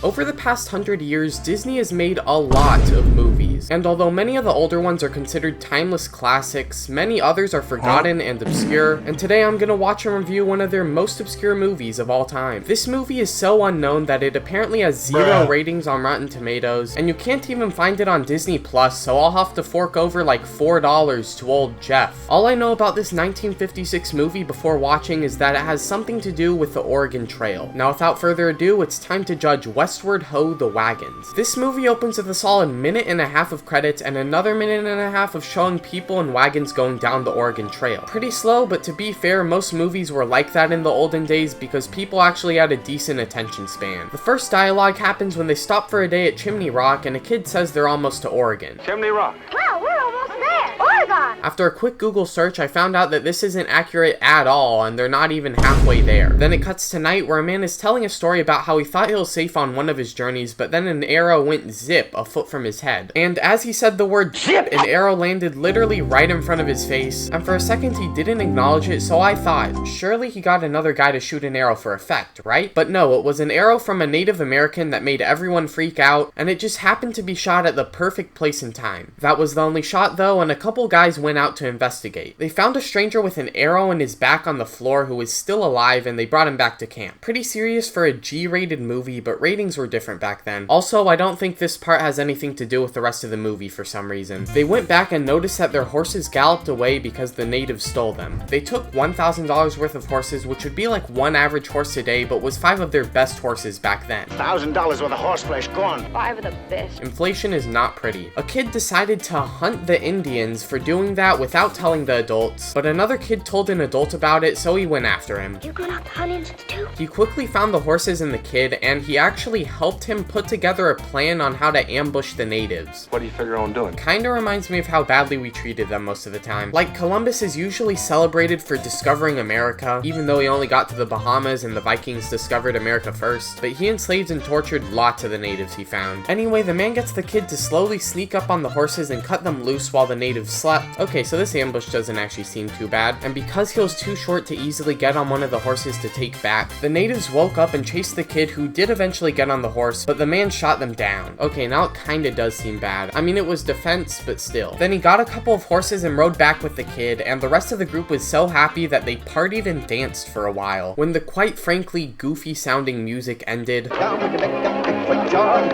Over the past 100 years, Disney has made a lot of movies, and although many of the older ones are considered timeless classics, many others are forgotten and obscure, and today I'm gonna watch and review one of their most obscure movies of all time. This movie is so unknown that it apparently has 0 ratings on Rotten Tomatoes, and you can't even find it on Disney Plus, so I'll have to fork over like $4 to old Jeff. All I know about this 1956 movie before watching is that it has something to do with the Oregon Trail. Now without further ado, it's time to judge Westward Ho! The Wagons. This movie opens with a solid minute and a half of credits and another minute and a half of showing people in wagons going down the Oregon Trail. Pretty slow, but to be fair, most movies were like that in the olden days because people actually had a decent attention span. The first dialogue happens when they stop for a day at Chimney Rock and a kid says they're almost to Oregon. Chimney Rock. Wow, we're almost there! Oregon! After a quick Google search, I found out that this isn't accurate at all, and they're not even halfway there. Then it cuts to night where a man is telling a story about how he thought he was safe on one of his journeys, but then an arrow went zip a foot from his head. And as he said the word zip, an arrow landed literally right in front of his face, and for a second he didn't acknowledge it, so I thought, surely he got another guy to shoot an arrow for effect, right? But no, it was an arrow from a Native American that made everyone freak out, and it just happened to be shot at the perfect place and time. That was the only shot though, and a couple guys went out to investigate. They found a stranger with an arrow in his back on the floor who was still alive, and they brought him back to camp. Pretty serious for a G-rated movie, but ratings were different back then. Also, I don't think this part has anything to do with the rest of the movie for some reason. They went back and noticed that their horses galloped away because the natives stole them. They took $1,000 worth of horses, which would be like one average horse today, but was 5 of their best horses back then. $1,000 worth of horseflesh gone. 5 of the best. Inflation is not pretty. A kid decided to hunt the Indians for doing that without telling the adults, but another kid told an adult about it, so he went after him. You going out to hunt Indians too? He quickly found the horses and the kid, and he actually helped him put together a plan on how to ambush the natives. What do you figure on doing? Kinda reminds me of how badly we treated them most of the time. Like, Columbus is usually celebrated for discovering America, even though he only got to the Bahamas and the Vikings discovered America first, but he enslaved and tortured lots of the natives he found. Anyway, the man gets the kid to slowly sneak up on the horses and cut them loose while the natives slept. Okay, so this ambush doesn't actually seem too bad, and because he was too short to easily get on one of the horses to take back, the natives woke up and chased the kid, who did eventually get on the horse, but the man shot them down. Okay, now it kinda does seem bad. I mean, it was defense, but still. Then he got a couple of horses and rode back with the kid, and the rest of the group was so happy that they partied and danced for a while. When the quite frankly goofy sounding music ended,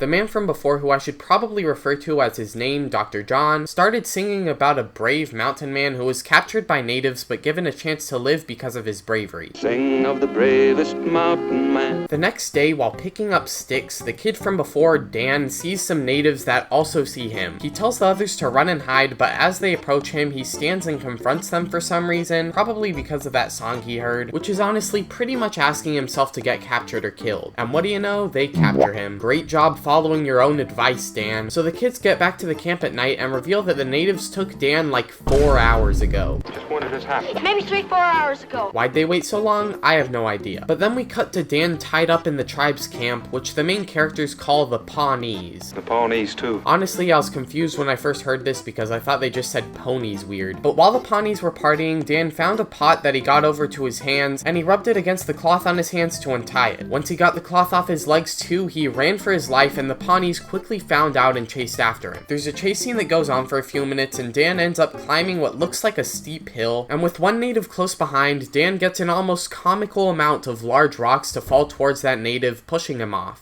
the man from before, who I should probably refer to as his name, Dr. John, started singing about a brave mountain man who was captured by natives but given a chance to live because of his bravery. Sing of the bravest mountain man. The next day, while picking up sticks, the kid from before, Dan, sees some natives that also see him. He tells the others to run and hide, but as they approach him, he stands and confronts them for some reason, probably because of that song he heard, which is honestly pretty much asking himself to get captured or killed. And what do you know? They capture him. Great job following your own advice, Dan. So the kids get back to the camp at night and reveal that the natives took Dan like 4 hours ago. Just when did this happen? Maybe 3-4 hours ago. Why'd they wait so long? I have no idea. But then we cut to Dan tied up in the tribe's camp, which the main characters call the Pawnees. The Pawnees, too. Honestly, I was confused when I first heard this because I thought they just said ponies weird. But while the Pawnees were partying, Dan found a pot that he got over to his hands, and he rubbed it against the cloth on his hands to untie it. Once he got the cloth off his legs too, he ran for his life, and the Pawnees quickly found out and chased after him. There's a chase scene that goes on for a few minutes, and Dan ends up climbing what looks like a steep hill, and with one native close behind, Dan gets an almost comical amount of large rocks to fall towards that native, pushing him off.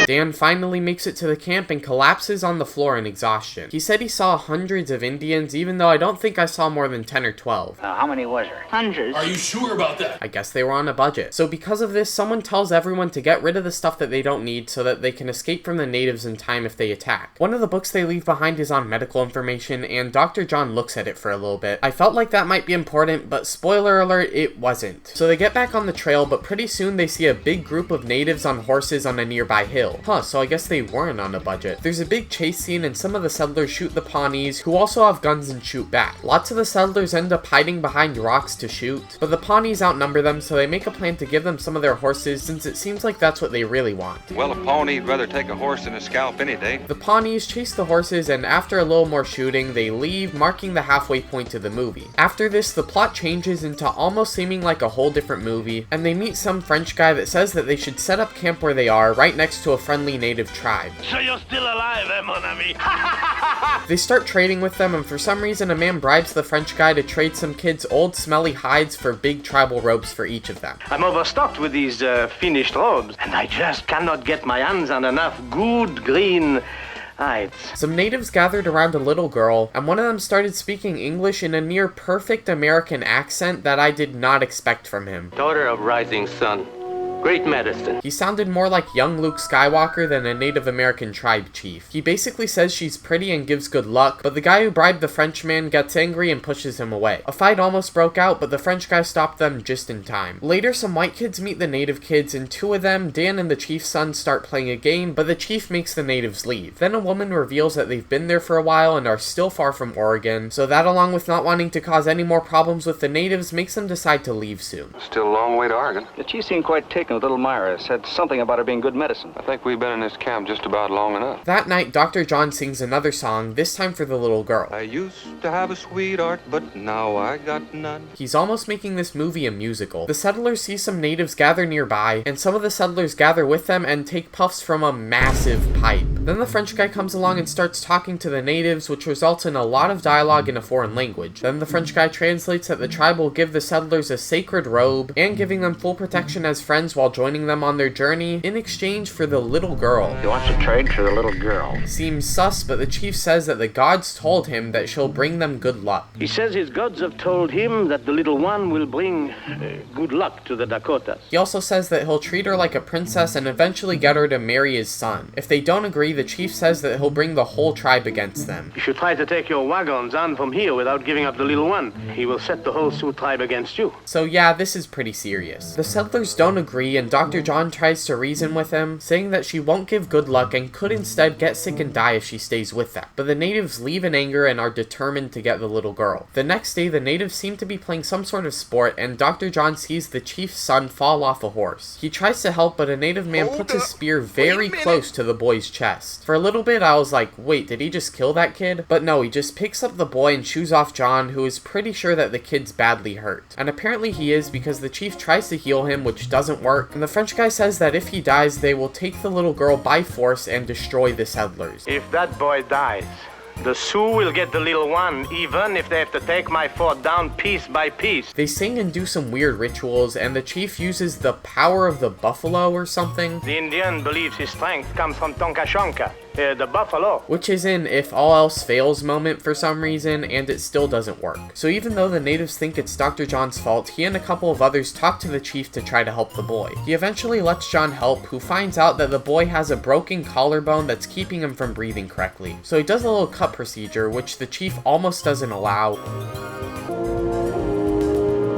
Dan finally makes it to the camp and collapses on the floor in exhaustion. He said he saw hundreds of Indians, even though I don't think I saw more than 10 or 12. How many was there? Hundreds. Are you sure about that? I guess they were on a budget. So because of this, someone tells everyone to get rid of the stuff that they don't need so that they can escape from the natives in time if they attack. One of the books they leave behind is on medical information, and Dr. John looks at it for a little bit. I felt like that might be important, but spoiler alert, it wasn't. So they get back on the trail, but pretty soon they see a big group of natives on horses on a nearby hill. level. Huh, so I guess they weren't on a budget. There's a big chase scene and some of the settlers shoot the Pawnees, who also have guns and shoot back. Lots of the settlers end up hiding behind rocks to shoot, but the Pawnees outnumber them, so they make a plan to give them some of their horses, since it seems like that's what they really want. Well, a Pawnee'd rather take a horse than a scalp any day. The Pawnees chase the horses, and after a little more shooting, they leave, marking the halfway point to the movie. After this, the plot changes into almost seeming like a whole different movie, and they meet some French guy that says that they should set up camp where they are, right next to a friendly native tribe. So you're still alive, eh, mon ami? They start trading with them, and for some reason a man bribes the French guy to trade some kids' old smelly hides for big tribal robes for each of them. I'm overstocked with these finished robes, and I just cannot get my hands on enough good green hides. Some natives gathered around a little girl, and one of them started speaking English in a near perfect American accent that I did not expect from him. Daughter of rising sun, great medicine. He sounded more like young Luke Skywalker than a Native American tribe chief. He basically says she's pretty and gives good luck, but the guy who bribed the Frenchman gets angry and pushes him away. A fight almost broke out, but the French guy stopped them just in time. Later, some white kids meet the native kids, and two of them, Dan and the chief's son, start playing a game, but the chief makes the natives leave. Then a woman reveals that they've been there for a while and are still far from Oregon, so that along with not wanting to cause any more problems with the natives makes them decide to leave soon. Still a long way to Oregon. The chief seemed quite taken with little Myra. Said something about her being good medicine. I think we've been in this camp just about long enough. That night, Dr. John sings another song, this time for the little girl. I used to have a sweetheart, but now I got none. He's almost making this movie a musical. The settlers see some natives gather nearby, and some of the settlers gather with them and take puffs from a massive pipe. Then the French guy comes along and starts talking to the natives, which results in a lot of dialogue in a foreign language. Then the French guy translates that the tribe will give the settlers a sacred robe, and giving them full protection as friends while joining them on their journey in exchange for the little girl. He wants to trade for the little girl. Seems sus, but the chief says that the gods told him that she'll bring them good luck. He says his gods have told him that the little one will bring good luck to the Dakotas. He also says that he'll treat her like a princess and eventually get her to marry his son. If they don't agree, the chief says that he'll bring the whole tribe against them. If you try to take your wagons on from here without giving up the little one, he will set the whole Sioux tribe against you. So yeah, this is pretty serious. The settlers don't agree, and Dr. John tries to reason with him, saying that she won't give good luck and could instead get sick and die if she stays with them. But the natives leave in anger and are determined to get the little girl. The next day, the natives seem to be playing some sort of sport, and Dr. John sees the chief's son fall off a horse. He tries to help, but a native man puts his spear very close to the boy's chest. For a little bit, I was like, wait, did he just kill that kid? But no, he just picks up the boy and shoos off John, who is pretty sure that the kid's badly hurt. And apparently he is, because the chief tries to heal him, which doesn't work, and the French guy says that if he dies, they will take the little girl by force and destroy the settlers. If that boy dies, the Sioux will get the little one, even if they have to take my fort down piece by piece. They sing and do some weird rituals, and the chief uses the power of the buffalo or something. The Indian believes his strength comes from Tonkashonka, the buffalo. Which is an if all else fails moment for some reason, and it still doesn't work. So even though the natives think it's Dr. John's fault, he and a couple of others talk to the chief to try to help the boy. He eventually lets John help, who finds out that the boy has a broken collarbone that's keeping him from breathing correctly. So he does a little cut procedure, which the chief almost doesn't allow,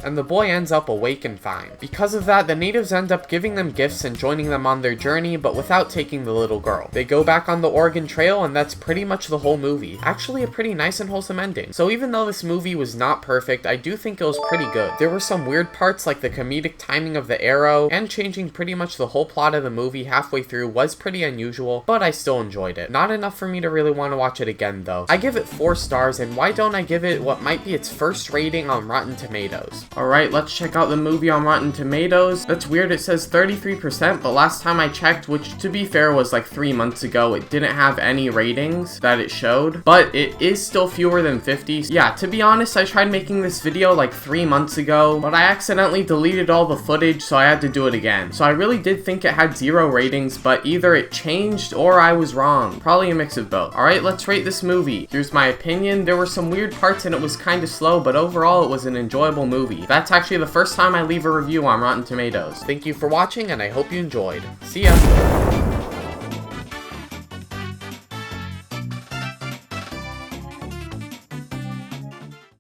and the boy ends up awake and fine. Because of that, the natives end up giving them gifts and joining them on their journey, but without taking the little girl. They go back on the Oregon Trail, and that's pretty much the whole movie. Actually, a pretty nice and wholesome ending. So even though this movie was not perfect, I do think it was pretty good. There were some weird parts, like the comedic timing of the arrow, and changing pretty much the whole plot of the movie halfway through was pretty unusual, but I still enjoyed it. Not enough for me to really want to watch it again, though. I give it 4 stars, and why don't I give it what might be its first rating on Rotten Tomatoes? Alright, let's check out the movie on Rotten Tomatoes. That's weird, it says 33%, but last time I checked, which to be fair was like 3 months ago, it didn't have any ratings that it showed, but it is still fewer than 50. Yeah, to be honest, I tried making this video like 3 months ago, but I accidentally deleted all the footage, so I had to do it again. So I really did think it had 0 ratings, but either it changed or I was wrong. Probably a mix of both. Alright, let's rate this movie. Here's my opinion. There were some weird parts and it was kind of slow, but overall it was an enjoyable movie. That's actually the first time I leave a review on Rotten Tomatoes. Thank you for watching, and I hope you enjoyed. See ya!